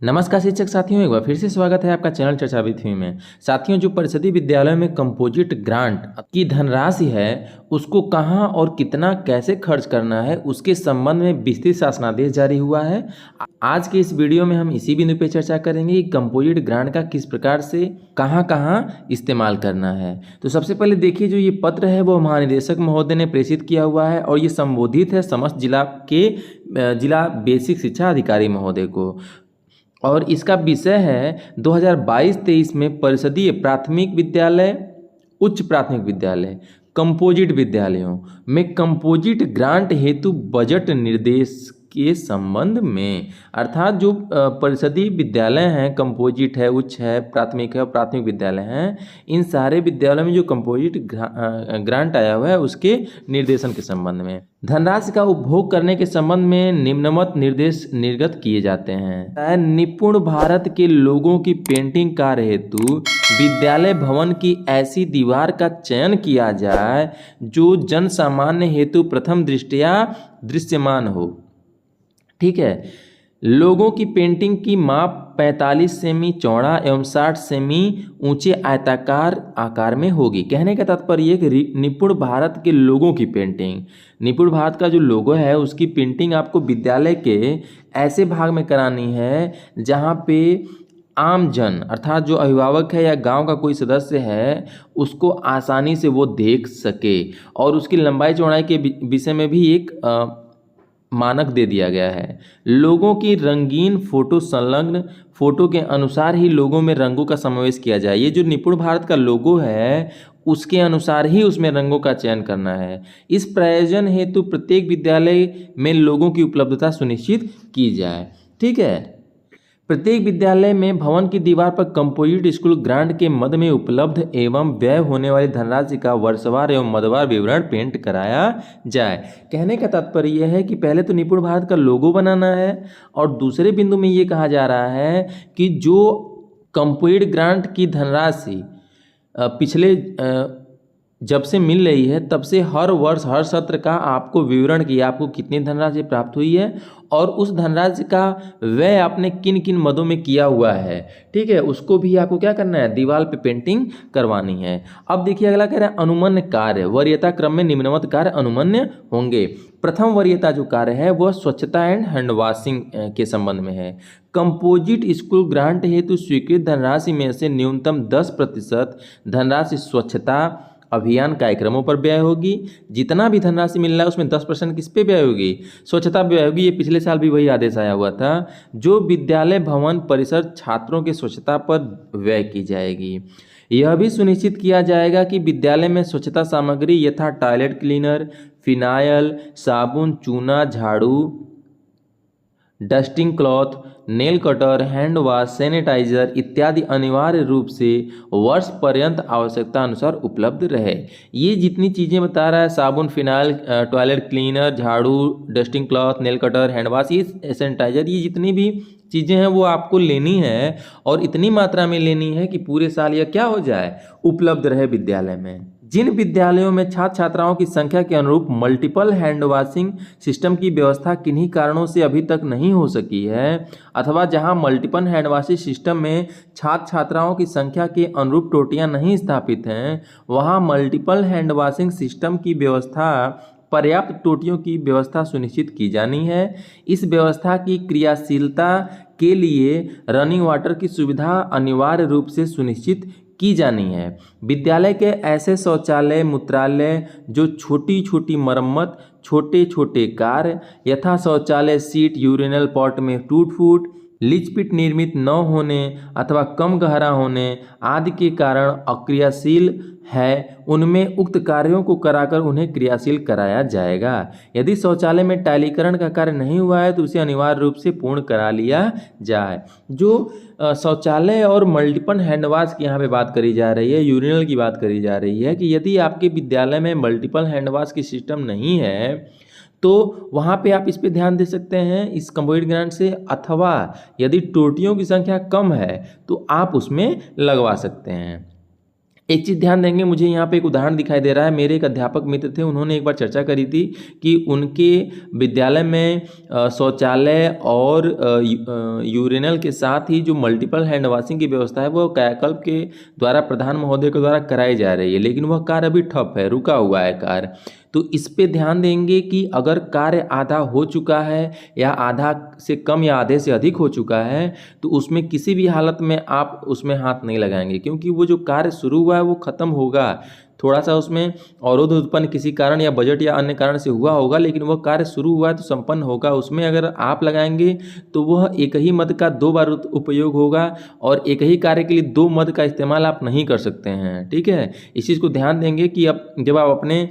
नमस्कार शिक्षक साथियों, एक बार फिर से स्वागत है आपका चैनल चर्चा विद मी में। साथियों, जो परिषदीय विद्यालयों में कंपोजिट ग्रांट की धनराशि है उसको कहां और कितना कैसे खर्च करना है उसके संबंध में विस्तृत शासनादेश जारी हुआ है। आज के इस वीडियो में हम इसी बिंदु पर चर्चा करेंगे कि कंपोजिट ग्रांट का किस प्रकार से कहां इस्तेमाल करना है। तो सबसे पहले देखिए, जो ये पत्र है वो महानिदेशक महोदय ने प्रेषित किया हुआ है और ये संबोधित है समस्त जिला के जिला बेसिक शिक्षा अधिकारी महोदय को। और इसका विषय है 2022-23 में परिषदीय प्राथमिक विद्यालय, उच्च प्राथमिक विद्यालय, कंपोजिट विद्यालयों में कंपोजिट ग्रांट हेतु बजट निर्देश के संबंध में। अर्थात जो परिषदीय विद्यालय हैं, कंपोजिट है, उच्च है, प्राथमिक है और प्राथमिक विद्यालय हैं, इन सारे विद्यालयों में जो कंपोजिट ग्रांट आया हुआ है उसके निर्देशन के संबंध में धनराशि का उपभोग करने के संबंध में निम्नवत निर्देश निर्गत किए जाते हैं। निपुण भारत के लोगों की पेंटिंग कार्य हेतु विद्यालय भवन की ऐसी दीवार का चयन किया जाए जो जन सामान्य हेतु प्रथम दृष्टया दृश्यमान हो। ठीक है। लोगों की पेंटिंग की माप 45 सेमी चौड़ा एवं 60 सेमी ऊंचे आयताकार आकार में होगी। कहने का तात्पर्य कि निपुण भारत के लोगों की पेंटिंग, निपुण भारत का जो लोगो है उसकी पेंटिंग आपको विद्यालय के ऐसे भाग में करानी है जहाँ पे आम जन अर्थात जो अभिभावक है या गांव का कोई सदस्य है उसको आसानी से वो देख सके। और उसकी लंबाई चौड़ाई के विषय में भी एक मानक दे दिया गया है। लोगों की रंगीन फोटो संलग्न फोटो के अनुसार ही लोगों में रंगों का समावेश किया जाए। ये जो निपुण भारत का लोगो है उसके अनुसार ही उसमें रंगों का चयन करना है। इस प्रयोजन हेतु प्रत्येक विद्यालय में लोगों की उपलब्धता सुनिश्चित की जाए। ठीक है। प्रत्येक विद्यालय में भवन की दीवार पर कंपोजिट स्कूल ग्रांट के मद में उपलब्ध एवं व्यय होने वाली धनराशि का वर्षवार एवं मदवार विवरण पेंट कराया जाए। कहने का तात्पर्य यह है कि पहले तो निपुण भारत का लोगो बनाना है और दूसरे बिंदु में ये कहा जा रहा है कि जो कंपोजिट ग्रांट की धनराशि पिछले जब से मिल रही है तब से हर वर्ष हर सत्र का आपको विवरण किया आपको कितनी धनराशि प्राप्त हुई है और उस धनराशि का व्यय आपने किन किन मदों में किया हुआ है। ठीक है, उसको भी आपको क्या करना है, दीवार पे पेंटिंग करवानी है। अब देखिए अगला कह रहा है अनुमन्य कार्य। वरीयता क्रम में निम्नवत कार्य अनुमन्य होंगे। प्रथम वरीयता जो कार्य है वह स्वच्छता एंड हैंड वॉशिंग के संबंध में है। कंपोजिट स्कूल ग्रांट हेतु स्वीकृत धनराशि में से न्यूनतम 10% धनराशि स्वच्छता अभियान कार्यक्रमों पर व्यय होगी। जितना भी धनराशि मिल रहा है उसमें 10% किस पे व्यय होगी, स्वच्छता व्यय होगी। ये पिछले साल भी वही आदेश आया हुआ था। जो विद्यालय भवन परिसर छात्रों की स्वच्छता पर व्यय की जाएगी। यह भी सुनिश्चित किया जाएगा कि विद्यालय में स्वच्छता सामग्री यथा टॉयलेट क्लीनर, फिनाइल, साबुन, चूना, झाड़ू, dusting cloth, nail cutter, hand wash, sanitiser इत्यादि अनिवार्य रूप से वर्ष पर्यंत आवश्यकता अनुसार उपलब्ध रहे। ये जितनी चीज़ें बता रहा है, साबुन, फिनाइल, टॉयलेट क्लीनर, झाड़ू, dusting cloth, nail cutter, hand wash, ये सैनिटाइजर, ये जितनी भी चीज़ें हैं वो आपको लेनी है और इतनी मात्रा में लेनी है कि पूरे साल यह क्या हो जाए, उपलब्ध रहे विद्यालय में। जिन विद्यालयों में छात्र छात्राओं की संख्या के अनुरूप मल्टीपल हैंड वॉशिंग सिस्टम की व्यवस्था किन्हीं कारणों से अभी तक नहीं हो सकी है अथवा जहां मल्टीपल हैंड वॉशिंग सिस्टम में छात्र छात्राओं की संख्या के अनुरूप टोटियां नहीं स्थापित हैं, वहां मल्टीपल हैंड वॉशिंग सिस्टम की व्यवस्था पर्याप्त टोटियों की व्यवस्था सुनिश्चित की जानी है। इस व्यवस्था की क्रियाशीलता के लिए रनिंग वाटर की सुविधा अनिवार्य रूप से सुनिश्चित की जानी है। विद्यालय के ऐसे शौचालय मूत्रालय जो छोटी छोटी मरम्मत, छोटे छोटे कार्य यथा शौचालय सीट, यूरिनल पॉट में टूट फूट, लीचपिट निर्मित न होने अथवा कम गहरा होने आदि के कारण अक्रियाशील है, उनमें उक्त कार्यों को कराकर उन्हें क्रियाशील कराया जाएगा। यदि शौचालय में टाइलीकरण का कार्य नहीं हुआ है तो उसे अनिवार्य रूप से पूर्ण करा लिया जाए। जो शौचालय और मल्टीपल हैंड वॉश की यहाँ पे बात करी जा रही है, यूरिनल की बात करी जा रही है कि यदि आपके विद्यालय में मल्टीपल हैंड वॉश की सिस्टम नहीं है तो वहाँ पे आप इस पे ध्यान दे सकते हैं इस कंपोजिट ग्रांट से, अथवा यदि टोटियों की संख्या कम है तो आप उसमें लगवा सकते हैं। एक चीज़ ध्यान देंगे, मुझे यहाँ पे एक उदाहरण दिखाई दे रहा है। मेरे एक अध्यापक मित्र थे, उन्होंने एक बार चर्चा करी थी कि उनके विद्यालय में शौचालय और यूरिनल के साथ ही जो मल्टीपल हैंड वॉशिंग की व्यवस्था है वो कायाकल्प के द्वारा प्रधान महोदय के द्वारा कराई जा रही है, लेकिन वह कार्य अभी ठप है, रुका हुआ है कार्य। तो इस पे ध्यान देंगे कि अगर कार्य आधा हो चुका है या आधा से कम या आधे से अधिक हो चुका है तो उसमें किसी भी हालत में आप उसमें हाथ नहीं लगाएंगे, क्योंकि वो जो कार्य शुरू हुआ है वो ख़त्म होगा। थोड़ा सा उसमें अवरोध उत्पन्न किसी कारण या बजट या अन्य कारण से हुआ होगा, लेकिन वह कार्य शुरू हुआ है तो संपन्न होगा। उसमें अगर आप लगाएंगे तो वह एक ही मद का 2 बार उपयोग होगा और एक ही कार्य के लिए 2 मद का इस्तेमाल आप नहीं कर सकते हैं। ठीक है, इस चीज़ को ध्यान देंगे कि अब जब आप अपने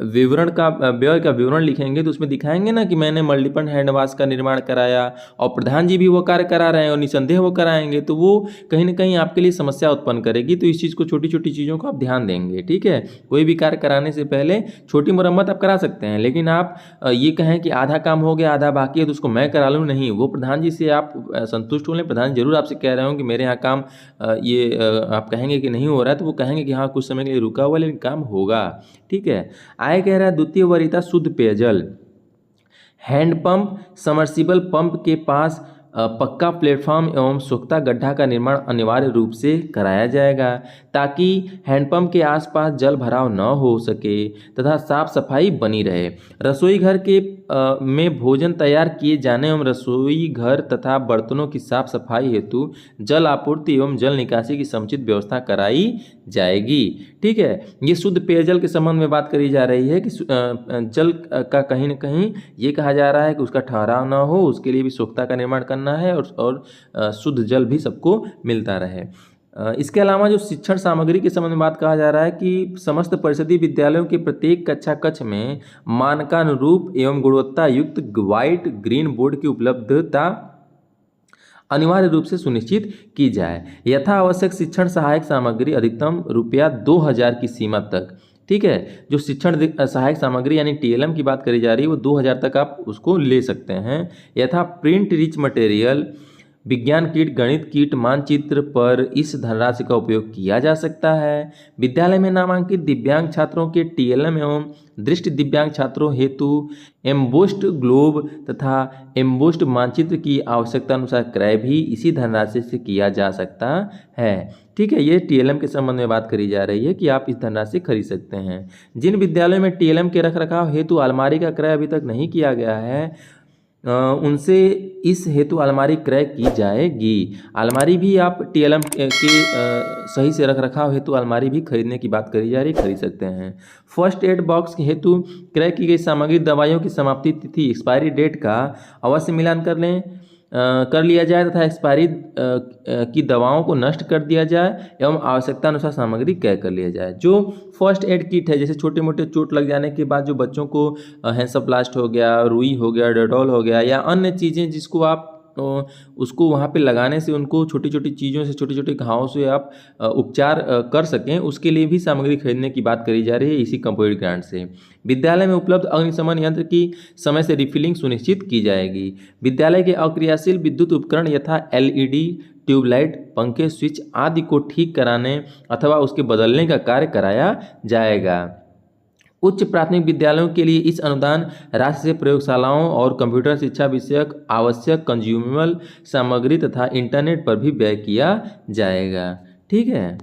विवरण का व्यय का विवरण लिखेंगे तो उसमें दिखाएंगे ना कि मैंने मल्टीपल हैंड वाश का निर्माण कराया और प्रधान जी भी वो कार्य करा रहे हैं और निसंदेह वो कराएंगे, तो वो कहीं ना कहीं आपके लिए समस्या उत्पन्न करेगी। तो इस चीज़ को, छोटी छोटी चीज़ों को आप ध्यान देंगे। ठीक है, कोई भी कार्य कराने से पहले छोटी मुरम्मत आप करा सकते हैं, लेकिन आप ये कहें कि आधा काम हो गया आधा बाकी है तो उसको मैं करा लूँ, नहीं। वो प्रधान जी से आप संतुष्ट हो लें, प्रधान जरूर आपसे कह रहे हो कि मेरे यहाँ काम आप कहेंगे कि नहीं हो रहा है तो वो कहेंगे कि हाँ कुछ समय के लिए रुका हुआ लेकिन काम होगा। ठीक है, आगे कह रहा है द्वितीय वरीयता शुद्ध पेयजल। हैंडपंप समर्सिबल पंप के पास पक्का प्लेटफॉर्म एवं सोख्ता गड्ढा का निर्माण अनिवार्य रूप से कराया जाएगा ताकि हैंडपंप के आसपास जल भराव न हो सके तथा साफ सफाई बनी रहे। रसोई घर के में भोजन तैयार किए जाने एवं रसोई घर तथा बर्तनों की साफ सफाई हेतु जल आपूर्ति एवं जल निकासी की समुचित व्यवस्था कराई जाएगी। ठीक है, ये शुद्ध पेयजल के संबंध में बात करी जा रही है कि जल का कहीं न कहीं ये कहा जा रहा है कि उसका ठहराव ना हो, उसके लिए भी सोख्ता का निर्माण करना है और शुद्ध जल भी सबको मिलता रहे। इसके अलावा जो शिक्षण सामग्री के संबंध में बात कहा जा रहा है कि समस्त परिषदीय विद्यालयों के प्रत्येक कक्षा कक्ष में मानकानुरूप एवं गुणवत्ता युक्त व्हाइट ग्रीन बोर्ड की उपलब्धता अनिवार्य रूप से सुनिश्चित की जाए। यथा आवश्यक शिक्षण सहायक सामग्री अधिकतम ₹2000 की सीमा तक। ठीक है, जो शिक्षण सहायक सामग्री यानी TLM की बात करी जा रही है वो 2000 तक आप उसको ले सकते हैं। यथा प्रिंट रिच मटेरियल, विज्ञान किट, गणित किट, मानचित्र पर इस धनराशि का उपयोग किया जा सकता है। विद्यालय में नामांकित दिव्यांग छात्रों के TLM एवं दृष्टि दिव्यांग छात्रों हेतु एम्बोस्ड ग्लोब तथा एम्बोस्ड मानचित्र की आवश्यकता अनुसार क्रय भी इसी धनराशि से किया जा सकता है। ठीक है, ये TLM के संबंध में बात करी जा रही है कि आप इस धनराशि खरीद सकते हैं। जिन विद्यालयों में TLM के रखरखाव हेतु अलमारी का क्रय अभी तक नहीं किया गया है उनसे इस हेतु अलमारी क्रय की जाएगी। अलमारी भी आप TLM के सही से रख रखाव हेतु अलमारी भी खरीदने की बात करी जा रही, खरीद सकते हैं। फर्स्ट एड बॉक्स हेतु क्रय की गई सामग्री दवाइयों की समाप्ति तिथि एक्सपायरी डेट का अवश्य मिलान कर लिया जाए तथा एक्सपायरी की दवाओं को नष्ट कर दिया जाए एवं आवश्यकता अनुसार सामग्री क्रय कर लिया जाए। जो फर्स्ट एड किट है, जैसे छोटे मोटे चोट लग जाने के बाद जो बच्चों को हैंसप्लास्ट हो गया, रुई हो गया, डेटॉल हो गया या अन्य चीज़ें जिसको आप उसको वहाँ पे लगाने से उनको छोटी छोटी चीज़ों से, छोटे छोटे घावों से आप उपचार कर सकें, उसके लिए भी सामग्री खरीदने की बात करी जा रही है इसी कंपोजिट ग्रांट से। विद्यालय में उपलब्ध अग्निशमन यंत्र की समय से रिफिलिंग सुनिश्चित की जाएगी। विद्यालय के अक्रियाशील विद्युत उपकरण यथा LED, ट्यूबलाइट, पंखे, स्विच आदि को ठीक कराने अथवा उसके बदलने का कार्य कराया जाएगा। उच्च प्राथमिक विद्यालयों के लिए इस अनुदान राशि से प्रयोगशालाओं और कंप्यूटर शिक्षा विषयक आवश्यक कंज्यूमेबल सामग्री तथा इंटरनेट पर भी व्यय किया जाएगा। ठीक है,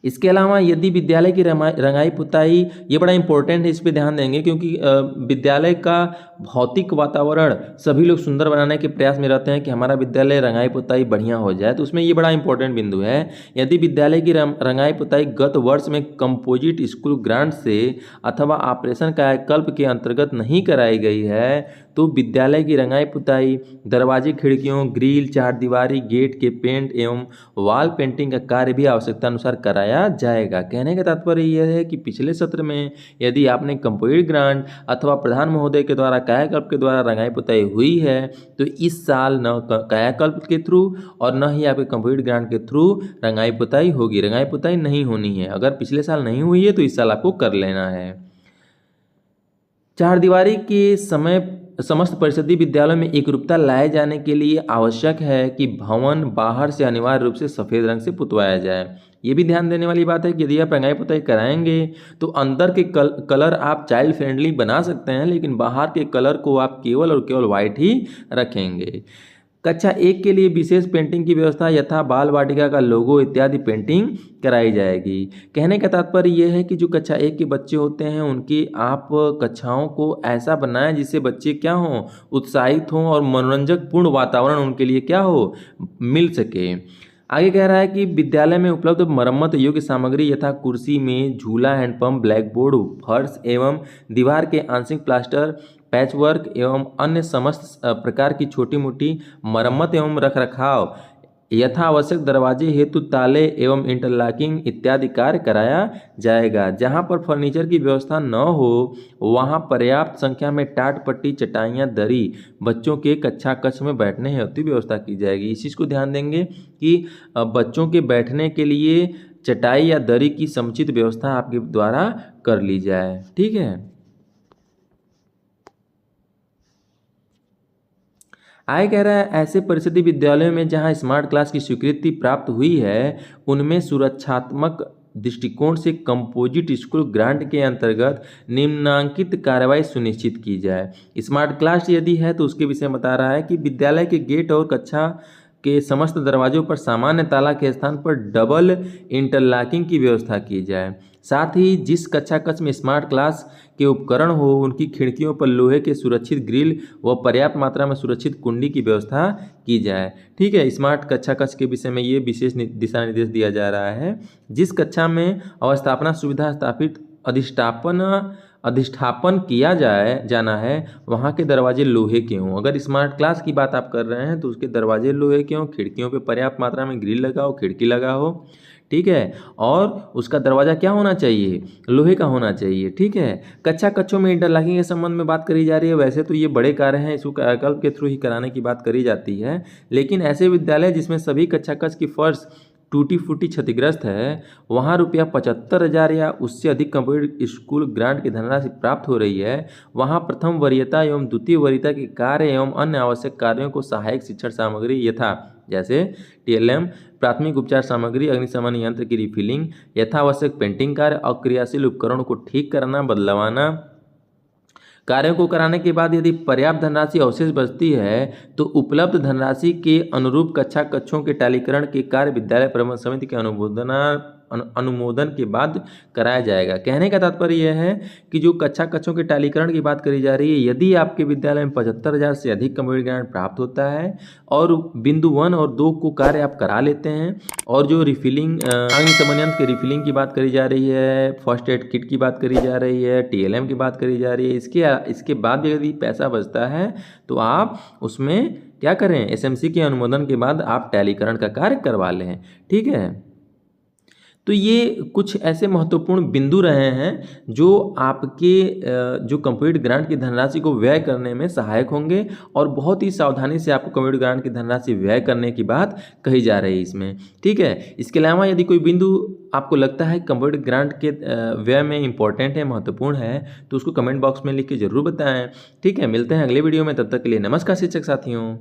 इसके अलावा यदि विद्यालय की रंगाई पुताई, ये बड़ा इंपॉर्टेंट है, इस पे ध्यान देंगे क्योंकि विद्यालय का भौतिक वातावरण सभी लोग सुंदर बनाने के प्रयास में रहते हैं कि हमारा विद्यालय रंगाई पुताई बढ़िया हो जाए, तो उसमें ये बड़ा इंपॉर्टेंट बिंदु है। यदि विद्यालय की रंगाई पुताई गत वर्ष में कंपोजिट स्कूल ग्रांट से अथवा ऑपरेशन कायाकल्प के अंतर्गत नहीं कराई गई है तो विद्यालय की रंगाई पुताई, दरवाजे, खिड़कियों, ग्रिल, चारदीवारी, गेट के पेंट एवं वॉल पेंटिंग का कार्य भी आवश्यकता अनुसार कराया जाएगा। कहने का तात्पर्य यह है कि पिछले सत्र में यदि आपने कंपोजिट ग्रांट अथवा प्रधान महोदय के द्वारा कायाकल्प के द्वारा रंगाई पुताई हुई है तो इस साल न कायाकल्प के थ्रू और न ही आपके कंपोजिट ग्रांट के थ्रू रंगाई पुताई होगी। रंगाई पुताई नहीं होनी है। अगर पिछले साल नहीं हुई है तो इस साल आपको कर लेना है। चारदीवारी के समय समस्त परिषदीय विद्यालयों में एकरूपता लाए जाने के लिए आवश्यक है कि भवन बाहर से अनिवार्य रूप से सफ़ेद रंग से पुतवाया जाए। ये भी ध्यान देने वाली बात है कि यदि आप रंगाई पुताई कराएंगे तो अंदर के कलर आप चाइल्ड फ्रेंडली बना सकते हैं, लेकिन बाहर के कलर को आप केवल और केवल वाइट ही रखेंगे। कक्षा 1 के लिए विशेष पेंटिंग की व्यवस्था यथा बाल वाटिका का लोगो इत्यादि पेंटिंग कराई जाएगी। कहने का तात्पर्य यह है कि जो कक्षा 1 के बच्चे होते हैं उनकी आप कक्षाओं को ऐसा बनाएं जिससे बच्चे क्या हों, उत्साहित हों और मनोरंजक पूर्ण वातावरण उनके लिए क्या हो, मिल सके। आगे कह रहा है कि विद्यालय में उपलब्ध मरम्मत योग्य सामग्री यथा कुर्सी में झूला, हैंडपंप, ब्लैक बोर्ड, फर्श एवं दीवार के आंशिक प्लास्टर, पैचवर्क एवं अन्य समस्त प्रकार की छोटी मोटी मरम्मत एवं रखरखाव यथा आवश्यक दरवाजे हेतु ताले एवं इंटरलॉकिंग इत्यादि कार्य कराया जाएगा। जहां पर फर्नीचर की व्यवस्था न हो वहां पर्याप्त संख्या में टाट पट्टी, चटाइयाँ, दरी बच्चों के कक्षा कक्ष में बैठने हेतु व्यवस्था की जाएगी। इस चीज़ को ध्यान देंगे कि बच्चों के बैठने के लिए चटाई या दरी की समुचित व्यवस्था आपके द्वारा कर ली जाए। ठीक है। आगे कह रहा है ऐसे परिषदीय विद्यालयों में जहां स्मार्ट क्लास की स्वीकृति प्राप्त हुई है उनमें सुरक्षात्मक दृष्टिकोण से कंपोजिट स्कूल ग्रांट के अंतर्गत निम्नांकित कार्रवाई सुनिश्चित की जाए। स्मार्ट क्लास यदि है तो उसके विषय में बता रहा है कि विद्यालय के गेट और कक्षा के समस्त दरवाजों पर सामान्य ताला के स्थान पर डबल इंटरलॉकिंग की व्यवस्था की जाए। साथ ही जिस कक्षा कक्ष में स्मार्ट क्लास के उपकरण हो उनकी खिड़कियों पर लोहे के सुरक्षित ग्रिल व पर्याप्त मात्रा में सुरक्षित कुंडी की व्यवस्था की जाए। ठीक है। स्मार्ट कक्षा कक्ष के विषय में ये विशेष दिशा निर्देश दिया जा रहा है। जिस कक्षा में अवस्थापना सुविधा स्थापित अधिष्ठापन किया जाना है वहाँ के दरवाजे लोहे के हों। अगर स्मार्ट क्लास की बात आप कर रहे हैं तो उसके दरवाजे लोहे के हों, खिड़कियों पे पर्याप्त मात्रा में ग्रिल लगा हो, खिड़की लगा हो। ठीक है। और उसका दरवाज़ा क्या होना चाहिए, लोहे का होना चाहिए। ठीक है। कक्षा कक्षों में इंटरलॉकिंग के संबंध में बात करी जा रही है। वैसे तो ये बड़े कार्य हैं, इसको कायाकल्प के थ्रू ही कराने की बात करी जाती है, लेकिन ऐसे विद्यालय जिसमें सभी कक्षा कक्ष की फर्श टूटी फूटी क्षतिग्रस्त है वहाँ रुपया 75,000 या उससे अधिक कंप्यूटर स्कूल ग्रांट की धनराशि प्राप्त हो रही है। वहाँ प्रथम वरीयता एवं द्वितीय वरीयता के कार्य एवं अन्य आवश्यक कार्यों को सहायक शिक्षण सामग्री यथा जैसे TLM, प्राथमिक उपचार सामग्री, अग्निशमन यंत्र की रिफिलिंग, यथावश्यक पेंटिंग कार्य, अक्रियाशील उपकरणों को ठीक करना, बदलवाना कार्यों को कराने के बाद यदि पर्याप्त धनराशि अवशेष बचती है तो उपलब्ध धनराशि के अनुरूप कक्षा कक्षों के टालीकरण के कार्य विद्यालय प्रबंधन समिति के अनुमोदन के बाद कराया जाएगा। कहने का तात्पर्य यह है कि जो कक्षा कक्षों के टालीकरण की बात करी जा रही है, यदि आपके विद्यालय में 75,000 से अधिक कंप्यूटर ग्रांट प्राप्त होता है और बिंदु 1 और 2 को कार्य आप करा लेते हैं और जो रिफिलिंग अग्निशमन यंत्र के रिफिलिंग की बात करी जा रही है, फर्स्ट एड किट की बात करी जा रही है, TLM की बात करी जा रही है, इसके बाद यदि पैसा बचता है तो आप उसमें क्या करें, SMC के अनुमोदन के बाद आप टैलीकरण का कार्य करवा लें। ठीक है। तो ये कुछ ऐसे महत्वपूर्ण बिंदु रहे हैं जो आपके जो कंप्यूटर ग्रांट की धनराशि को व्यय करने में सहायक होंगे और बहुत ही सावधानी से आपको कंप्यूटर ग्रांट की धनराशि व्यय करने की बात कही जा रही है इसमें। ठीक है। इसके अलावा यदि कोई बिंदु आपको लगता है कंप्यूटर ग्रांट के व्यय में इंपॉर्टेंट है, महत्वपूर्ण है, तो उसको कमेंट बॉक्स में लिख के जरूर बताएं। ठीक है। मिलते हैं अगले वीडियो में, तब तक के लिए नमस्कार शिक्षक साथियों।